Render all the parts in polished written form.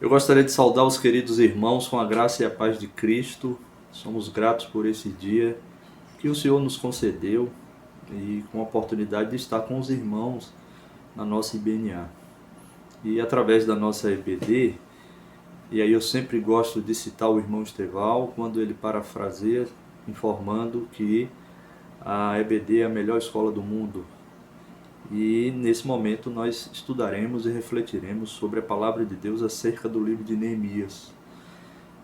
Eu gostaria de saudar os queridos irmãos com a graça e a paz de Cristo. Somos gratos por esse dia que o Senhor nos concedeu e com a oportunidade de estar com os irmãos na nossa IBNA. E através da nossa EBD, e aí eu sempre gosto de citar o irmão Esteval quando ele parafraseia informando que a EBD é a melhor escola do mundo. E nesse momento nós estudaremos e refletiremos sobre a palavra de Deus acerca do livro de Neemias.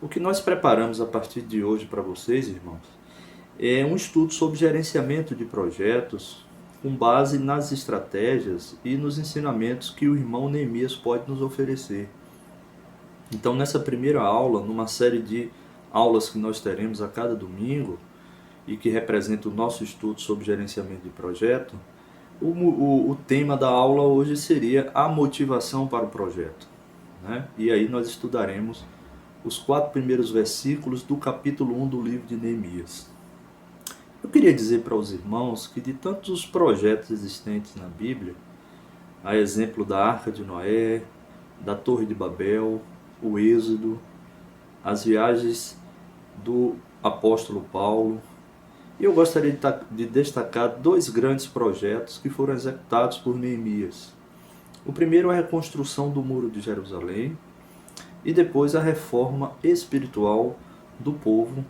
O que nós preparamos a partir de hoje para vocês, irmãos, é um estudo sobre gerenciamento de projetos com base nas estratégias e nos ensinamentos que o irmão Neemias pode nos oferecer. Então, nessa primeira aula, numa série de aulas que nós teremos a cada domingo e que representa o nosso estudo sobre gerenciamento de projeto, o tema da aula hoje seria a motivação para o projeto, né? E aí nós estudaremos os 4 primeiros versículos do capítulo 1 do livro de Neemias. Eu queria dizer para os irmãos que de tantos os projetos existentes na Bíblia, a exemplo da Arca de Noé, da Torre de Babel, o Êxodo, as viagens do apóstolo Paulo, e eu gostaria de destacar 2 grandes projetos que foram executados por Neemias. O primeiro é a reconstrução do Muro de Jerusalém e depois a reforma espiritual do povo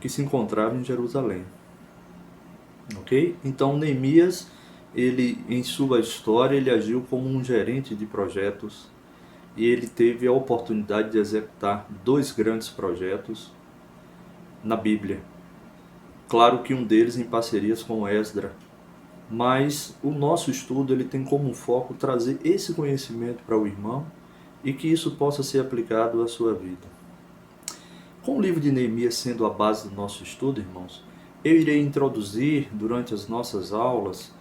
que se encontrava em Jerusalém. Ok? Então Neemias, ele em sua história, ele agiu como um gerente de projetos e ele teve a oportunidade de executar 2 grandes projetos na Bíblia. Claro que um deles em parcerias com Esdra, mas o nosso estudo ele tem como foco trazer esse conhecimento para o irmão e que isso possa ser aplicado à sua vida. Com o livro de Neemias sendo a base do nosso estudo, irmãos, eu irei introduzir durante as nossas aulas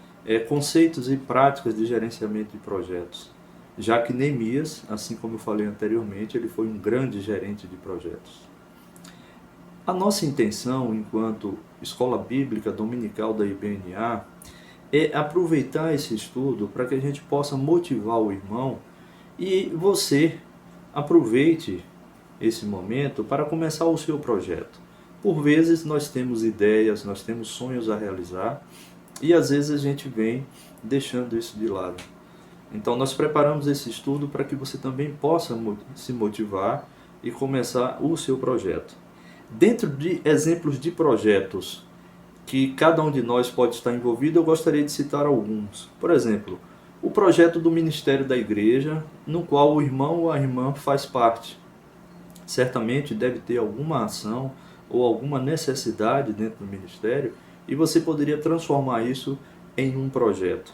conceitos e práticas de gerenciamento de projetos, já que Neemias, assim como eu falei anteriormente, ele foi um grande gerente de projetos. A nossa intenção, enquanto Escola Bíblica Dominical da IBNA, é aproveitar esse estudo para que a gente possa motivar o irmão e você aproveite esse momento para começar o seu projeto. Por vezes nós temos ideias, nós temos sonhos a realizar e às vezes a gente vem deixando isso de lado. Então nós preparamos esse estudo para que você também possa se motivar e começar o seu projeto. Dentro de exemplos de projetos que cada um de nós pode estar envolvido, eu gostaria de citar alguns. Por exemplo, o projeto do ministério da igreja, no qual o irmão ou a irmã faz parte. Certamente deve ter alguma ação ou alguma necessidade dentro do ministério e você poderia transformar isso em um projeto.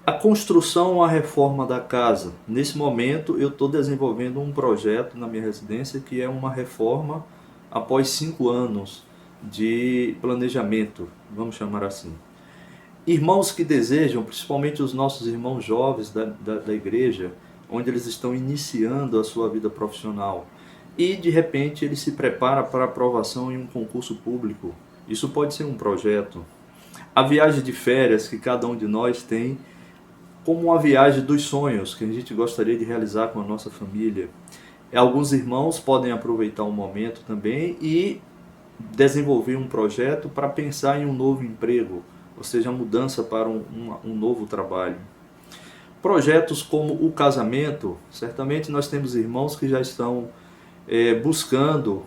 A construção ou a reforma da casa. Nesse momento eu estou desenvolvendo um projeto na minha residência que é uma reforma após 5 anos de planejamento, vamos chamar assim. Irmãos que desejam, principalmente os nossos irmãos jovens da igreja, onde eles estão iniciando a sua vida profissional, e de repente ele se prepara para aprovação em um concurso público. Isso pode ser um projeto. A viagem de férias que cada um de nós tem, como uma viagem dos sonhos que a gente gostaria de realizar com a nossa família. Alguns irmãos podem aproveitar um momento também e desenvolver um projeto para pensar em um novo emprego, ou seja, a mudança para um novo trabalho. Projetos como o casamento, certamente nós temos irmãos que já estão buscando,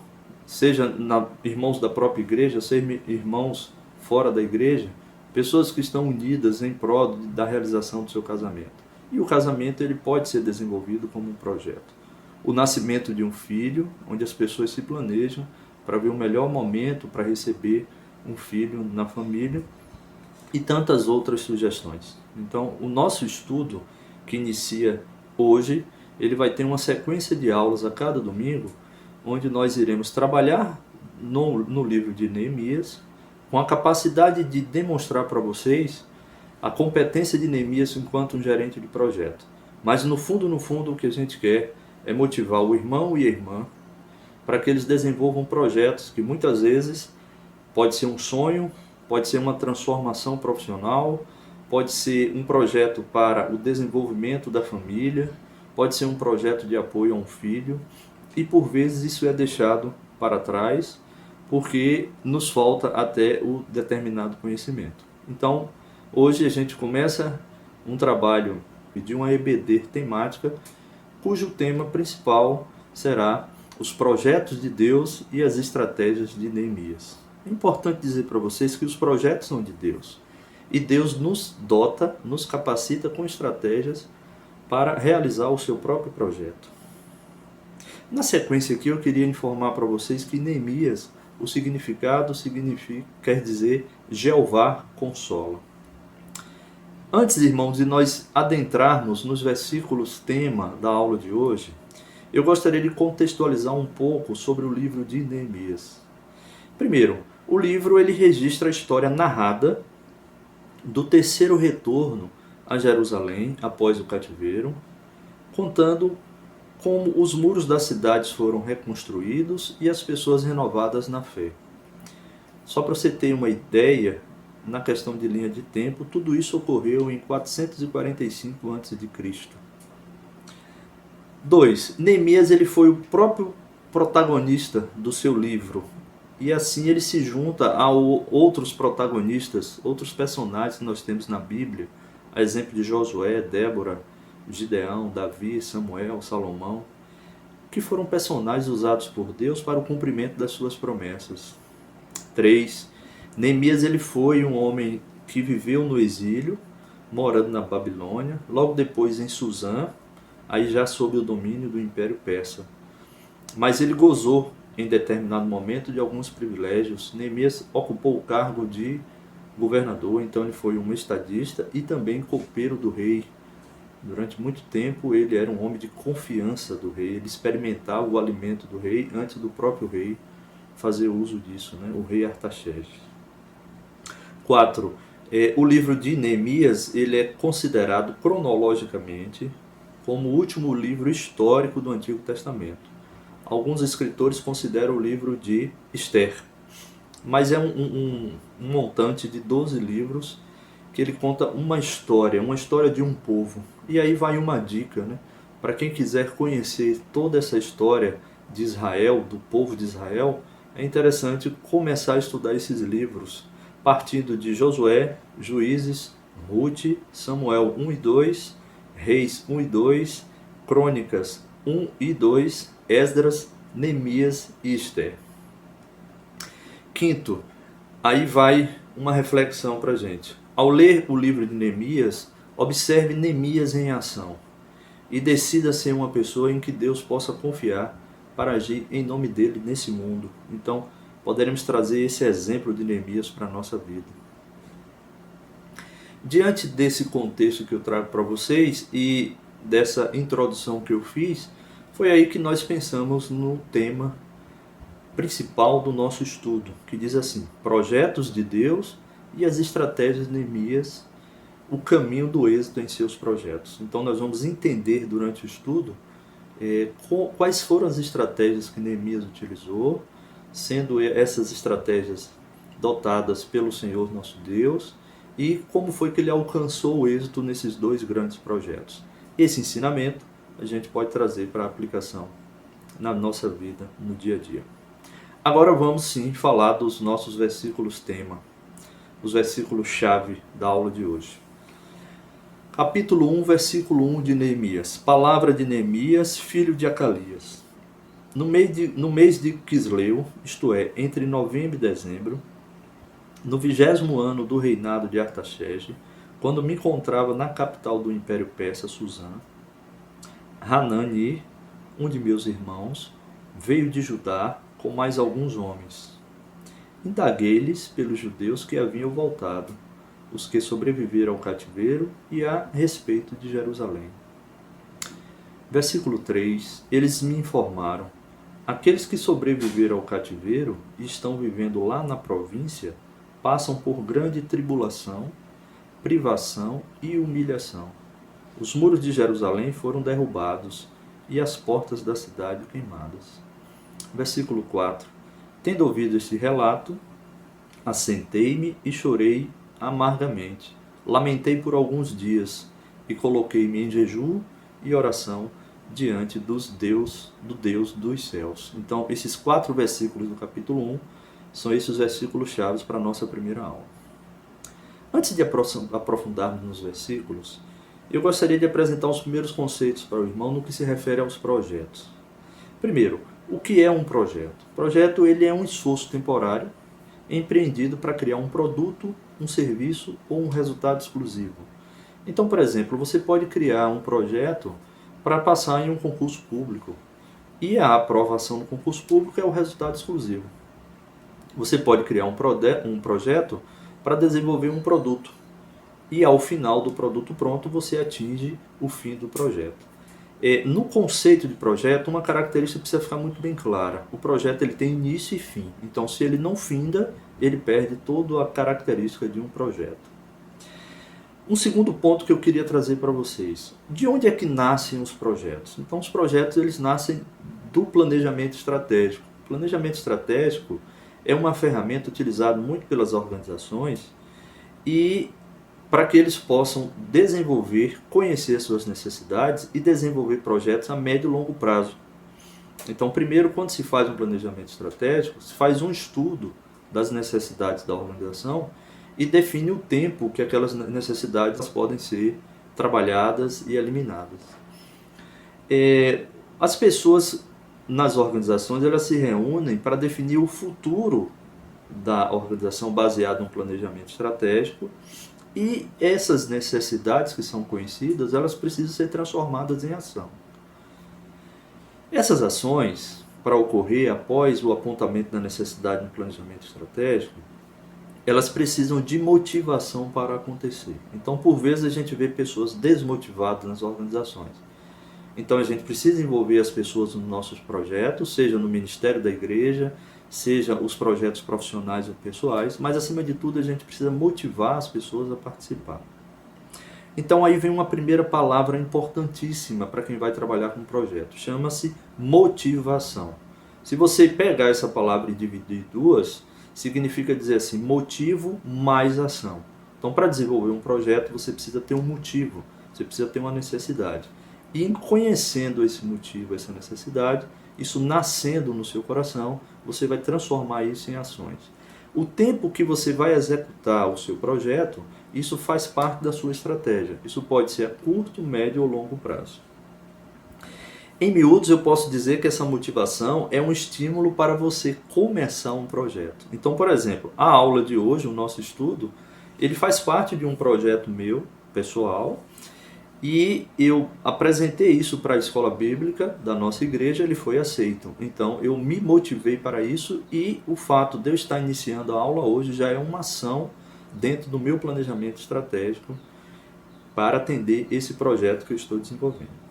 seja irmãos da própria igreja, seja irmãos fora da igreja, pessoas que estão unidas em prol da realização do seu casamento. E o casamento ele pode ser desenvolvido como um projeto. O nascimento de um filho, onde as pessoas se planejam para ver o melhor momento para receber um filho na família e tantas outras sugestões. Então, o nosso estudo, que inicia hoje, ele vai ter uma sequência de aulas a cada domingo, onde nós iremos trabalhar no livro de Neemias, com a capacidade de demonstrar para vocês a competência de Neemias enquanto um gerente de projeto. Mas no fundo, o que a gente quer é motivar o irmão e a irmã para que eles desenvolvam projetos que muitas vezes pode ser um sonho, pode ser uma transformação profissional, pode ser um projeto para o desenvolvimento da família, pode ser um projeto de apoio a um filho, e por vezes isso é deixado para trás porque nos falta até o determinado conhecimento. Então, hoje a gente começa um trabalho de uma EBD temática, cujo tema principal será os projetos de Deus e as estratégias de Neemias. É importante dizer para vocês que os projetos são de Deus. E Deus nos dota, nos capacita com estratégias para realizar o seu próprio projeto. Na sequência aqui eu queria informar para vocês que Neemias, o significado quer dizer Jeová consola. Antes, irmãos, de nós adentrarmos nos versículos tema da aula de hoje, eu gostaria de contextualizar um pouco sobre o livro de Neemias. Primeiro, o livro ele registra a história narrada do terceiro retorno a Jerusalém após o cativeiro, contando como os muros das cidades foram reconstruídos e as pessoas renovadas na fé. Só para você ter uma ideia, na questão de linha de tempo, tudo isso ocorreu em 445 a.C. 2. Neemias ele foi o próprio protagonista do seu livro. E assim ele se junta a outros protagonistas, outros personagens que nós temos na Bíblia, a exemplo de Josué, Débora, Gideão, Davi, Samuel, Salomão, que foram personagens usados por Deus para o cumprimento das suas promessas. 3. Neemias ele foi um homem que viveu no exílio, morando na Babilônia, logo depois em Suzã, aí já sob o domínio do Império Persa. Mas ele gozou em determinado momento de alguns privilégios. Neemias ocupou o cargo de governador, então ele foi um estadista e também copeiro do rei. Durante muito tempo ele era um homem de confiança do rei, ele experimentava o alimento do rei antes do próprio rei fazer uso disso, né? O rei Artaxerxes. 4. O livro de Neemias ele é considerado cronologicamente como o último livro histórico do Antigo Testamento. Alguns escritores consideram o livro de Esther, mas é um montante de 12 livros que ele conta uma história de um povo. E aí vai uma dica, né? Para quem quiser conhecer toda essa história de Israel, do povo de Israel, é interessante começar a estudar esses livros, partindo de Josué, Juízes, Rute, Samuel 1 e 2, Reis 1 e 2, Crônicas 1 e 2, Esdras, Neemias e Esther. 5. Aí vai uma reflexão para a gente. Ao ler o livro de Neemias, observe Neemias em ação e decida ser uma pessoa em que Deus possa confiar para agir em nome dele nesse mundo. Então, poderemos trazer esse exemplo de Neemias para a nossa vida. Diante desse contexto que eu trago para vocês e dessa introdução que eu fiz, foi aí que nós pensamos no tema principal do nosso estudo, que diz assim: projetos de Deus e as estratégias de Neemias, o caminho do êxito em seus projetos. Então nós vamos entender durante o estudo quais foram as estratégias que Neemias utilizou, sendo essas estratégias dotadas pelo Senhor nosso Deus, e como foi que ele alcançou o êxito nesses dois grandes projetos. Esse ensinamento a gente pode trazer para a aplicação na nossa vida, no dia a dia. Agora vamos sim falar dos nossos versículos tema, os versículos chave da aula de hoje. Capítulo 1, versículo 1 de Neemias. Palavra de Neemias, filho de Acalias. No mês de Quisleu, isto é, entre novembro e dezembro, no 20º ano do reinado de Artaxerxes, quando me encontrava na capital do Império Persa, Suzã, Hanani, um de meus irmãos, veio de Judá com mais alguns homens. Indaguei-lhes pelos judeus que haviam voltado, os que sobreviveram ao cativeiro, e a respeito de Jerusalém. Versículo 3. Eles me informaram: aqueles que sobreviveram ao cativeiro e estão vivendo lá na província passam por grande tribulação, privação e humilhação. Os muros de Jerusalém foram derrubados e as portas da cidade queimadas. Versículo 4. Tendo ouvido este relato, assentei-me e chorei amargamente. Lamentei por alguns dias e coloquei-me em jejum e oração diante do Deus dos céus. Então, esses 4 versículos do capítulo 1 são esses versículos chaves para a nossa primeira aula. Antes de aprofundarmos nos versículos, eu gostaria de apresentar os primeiros conceitos para o irmão no que se refere aos projetos. Primeiro, o que é um projeto? O projeto ele é um esforço temporário empreendido para criar um produto, um serviço ou um resultado exclusivo. Então, por exemplo, você pode criar um projeto para passar em um concurso público e a aprovação no concurso público é o resultado exclusivo. Você pode criar um projeto para desenvolver um produto e ao final do produto pronto você atinge o fim do projeto. No conceito de projeto, uma característica precisa ficar muito bem clara. O projeto ele tem início e fim. Então, se ele não finda, ele perde toda a característica de um projeto. Um segundo ponto que eu queria trazer para vocês. De onde é que nascem os projetos? Então, os projetos eles nascem do planejamento estratégico. O planejamento estratégico é uma ferramenta utilizada muito pelas organizações e para que eles possam desenvolver, conhecer suas necessidades e desenvolver projetos a médio e longo prazo. Então, primeiro, quando se faz um planejamento estratégico, se faz um estudo das necessidades da organização e define o tempo que aquelas necessidades podem ser trabalhadas e eliminadas. As pessoas nas organizações elas se reúnem para definir o futuro da organização baseado no planejamento estratégico. E essas necessidades que são conhecidas, elas precisam ser transformadas em ação. Essas ações, para ocorrer após o apontamento da necessidade no planejamento estratégico, elas precisam de motivação para acontecer. Então, por vezes, a gente vê pessoas desmotivadas nas organizações. Então, a gente precisa envolver as pessoas nos nossos projetos, seja no ministério da igreja, seja os projetos profissionais ou pessoais, mas acima de tudo a gente precisa motivar as pessoas a participar. Então aí vem uma primeira palavra importantíssima para quem vai trabalhar com um projeto, chama-se motivação. Se você pegar essa palavra e dividir em duas, significa dizer assim, motivo mais ação. Então para desenvolver um projeto você precisa ter um motivo, você precisa ter uma necessidade. E em conhecendo esse motivo, essa necessidade, isso nascendo no seu coração, você vai transformar isso em ações. O tempo que você vai executar o seu projeto, isso faz parte da sua estratégia. Isso pode ser a curto, médio ou longo prazo. Em miúdos, eu posso dizer que essa motivação é um estímulo para você começar um projeto. Então, por exemplo, a aula de hoje, o nosso estudo, ele faz parte de um projeto meu, pessoal, e eu apresentei isso para a escola bíblica da nossa igreja, ele foi aceito. Então eu me motivei para isso e o fato de eu estar iniciando a aula hoje já é uma ação dentro do meu planejamento estratégico para atender esse projeto que eu estou desenvolvendo.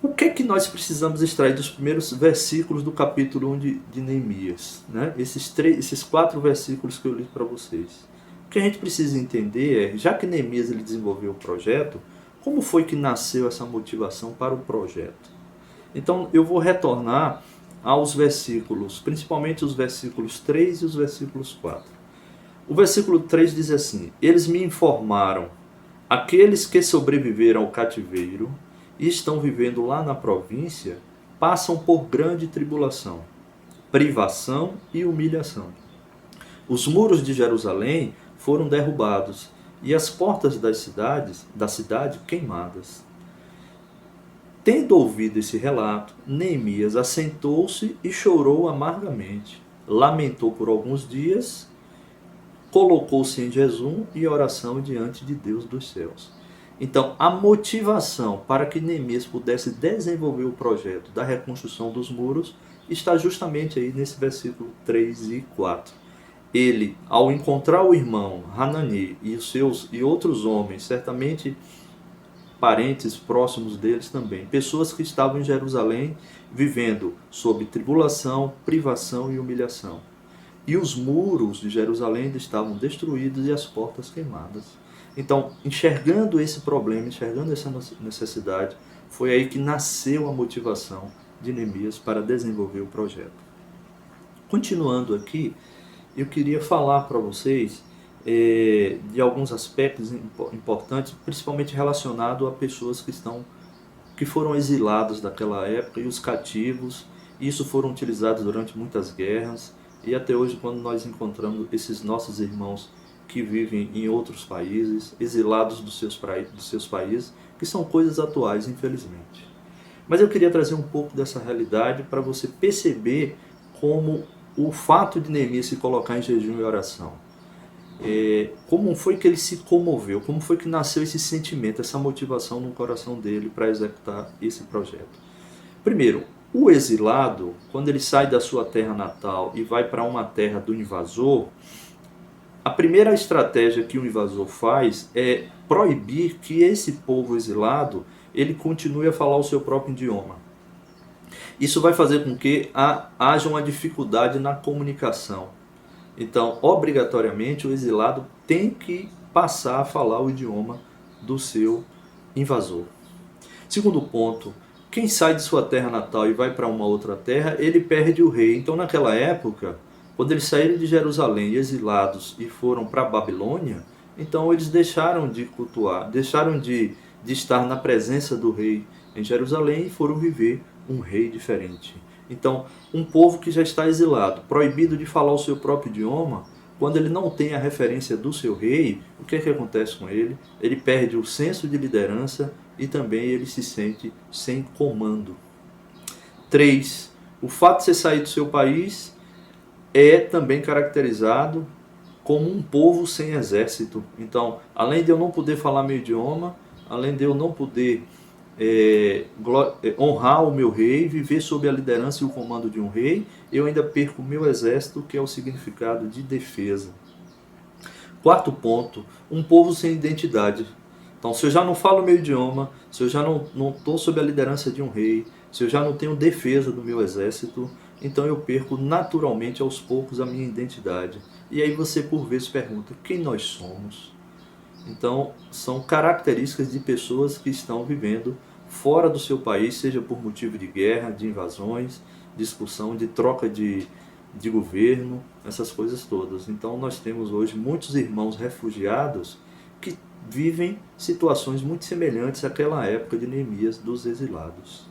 O que é que nós precisamos extrair dos primeiros versículos do capítulo 1 de Neemias? Né? Esses 4 versículos que eu li para vocês. O que a gente precisa entender é, já que Neemias ele desenvolveu o projeto, como foi que nasceu essa motivação para o projeto? Então eu vou retornar aos versículos, principalmente os versículos 3 e os versículos 4. O versículo 3 diz assim: eles me informaram, aqueles que sobreviveram ao cativeiro e estão vivendo lá na província, passam por grande tribulação, privação e humilhação. Os muros de Jerusalém foram derrubados e as portas da cidade queimadas. Tendo ouvido esse relato, Neemias assentou-se e chorou amargamente. Lamentou por alguns dias, colocou-se em jejum e oração diante de Deus dos céus. Então, a motivação para que Neemias pudesse desenvolver o projeto da reconstrução dos muros está justamente aí nesse versículo 3 e 4. Ele, ao encontrar o irmão Hanani e outros homens, certamente parentes próximos deles também, pessoas que estavam em Jerusalém vivendo sob tribulação, privação e humilhação. E os muros de Jerusalém estavam destruídos e as portas queimadas. Então, enxergando esse problema, enxergando essa necessidade, foi aí que nasceu a motivação de Neemias para desenvolver o projeto. Continuando aqui, eu queria falar para vocês de alguns aspectos importantes, principalmente relacionados a pessoas que estão que foram exilados daquela época e os cativos. Isso foram utilizados durante muitas guerras e até hoje, quando nós encontramos esses nossos irmãos que vivem em outros países, exilados dos seus países, que são coisas atuais, infelizmente. Mas eu queria trazer um pouco dessa realidade para você perceber como o fato de Neemias se colocar em jejum e oração, como foi que ele se comoveu, como foi que nasceu esse sentimento, essa motivação no coração dele para executar esse projeto. Primeiro, o exilado, quando ele sai da sua terra natal e vai para uma terra do invasor, a primeira estratégia que o invasor faz é proibir que esse povo exilado ele continue a falar o seu próprio idioma. Isso vai fazer com que haja uma dificuldade na comunicação. Então, obrigatoriamente, o exilado tem que passar a falar o idioma do seu invasor. Segundo ponto, quem sai de sua terra natal e vai para uma outra terra, ele perde o rei. Então, naquela época, quando eles saíram de Jerusalém exilados e foram para a Babilônia, então eles deixaram de cultuar, deixaram de estar na presença do rei em Jerusalém e foram viver um rei diferente. Então, um povo que já está exilado, proibido de falar o seu próprio idioma, quando ele não tem a referência do seu rei, o que é que acontece com ele? Ele perde o senso de liderança e também ele se sente sem comando. 3. O fato de você sair do seu país é também caracterizado como um povo sem exército. Então, além de eu não poder falar meu idioma, além de eu não poder honrar o meu rei, viver sob a liderança e o comando de um rei, eu ainda perco o meu exército, que é o significado de defesa. Quarto ponto, um povo sem identidade. Então, se eu já não falo o meu idioma, se eu já não estou sob a liderança de um rei, se eu já não tenho defesa do meu exército, então eu perco naturalmente aos poucos a minha identidade. E aí você por vezes pergunta, quem nós somos? Então, são características de pessoas que estão vivendo fora do seu país, seja por motivo de guerra, de invasões, de expulsão, de troca de governo, essas coisas todas. Então, nós temos hoje muitos irmãos refugiados que vivem situações muito semelhantes àquela época de Neemias dos exilados.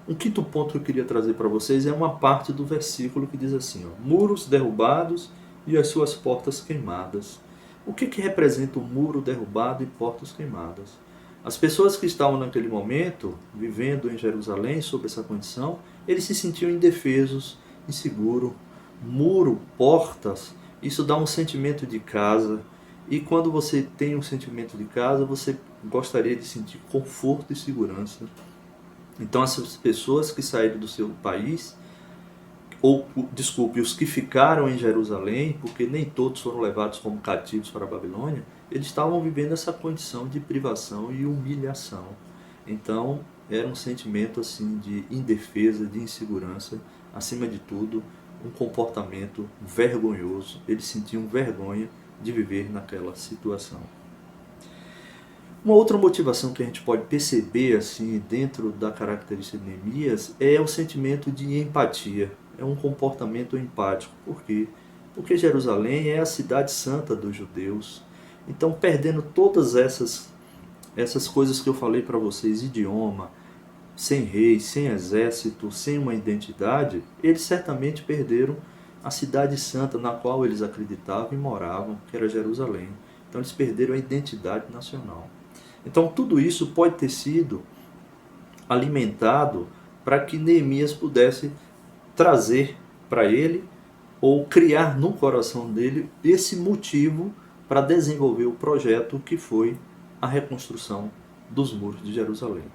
Um quinto ponto que eu queria trazer para vocês é uma parte do versículo que diz assim, muros derrubados e as suas portas queimadas. O que representa o muro derrubado e portas queimadas? As pessoas que estavam naquele momento, vivendo em Jerusalém, sob essa condição, eles se sentiam indefesos, inseguros. Muro, portas, isso dá um sentimento de casa. E quando você tem um sentimento de casa, você gostaria de sentir conforto e segurança. Então essas pessoas que saíram do seu país, os que ficaram em Jerusalém, porque nem todos foram levados como cativos para a Babilônia, eles estavam vivendo essa condição de privação e humilhação. Então, era um sentimento assim de indefesa, de insegurança, acima de tudo, um comportamento vergonhoso. Eles sentiam vergonha de viver naquela situação. Uma outra motivação que a gente pode perceber assim dentro da característica de Neemias é o sentimento de empatia. É um comportamento empático. Por quê? Porque Jerusalém é a cidade santa dos judeus. Então, perdendo todas essas coisas que eu falei para vocês, idioma, sem rei, sem exército, sem uma identidade, eles certamente perderam a cidade santa na qual eles acreditavam e moravam, que era Jerusalém. Então, eles perderam a identidade nacional. Então, tudo isso pode ter sido alimentado para que Neemias pudesse trazer para ele ou criar no coração dele esse motivo para desenvolver o projeto que foi a reconstrução dos muros de Jerusalém.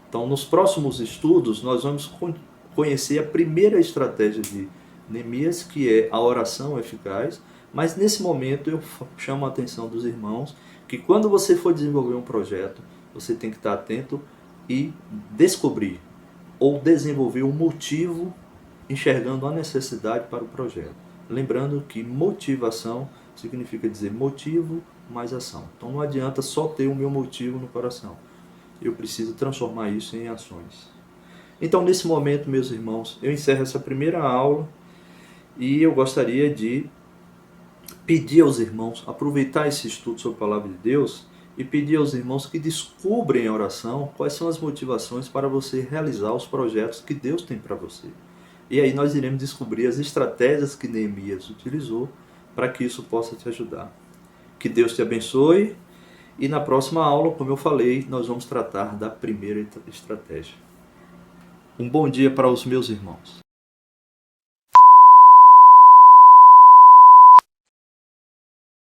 Então, nos próximos estudos, nós vamos conhecer a primeira estratégia de Neemias, que é a oração eficaz, mas nesse momento eu chamo a atenção dos irmãos que quando você for desenvolver um projeto, você tem que estar atento e descobrir ou desenvolver um motivo enxergando a necessidade para o projeto. Lembrando que motivação significa dizer motivo mais ação. Então não adianta só ter o meu motivo no coração. Eu preciso transformar isso em ações. Então nesse momento, meus irmãos, eu encerro essa primeira aula e eu gostaria de pedir aos irmãos aproveitar esse estudo sobre a Palavra de Deus e pedir aos irmãos que descubrem em oração quais são as motivações para você realizar os projetos que Deus tem para você. E aí nós iremos descobrir as estratégias que Neemias utilizou para que isso possa te ajudar. Que Deus te abençoe. E na próxima aula, como eu falei, nós vamos tratar da primeira estratégia. Um bom dia para os meus irmãos.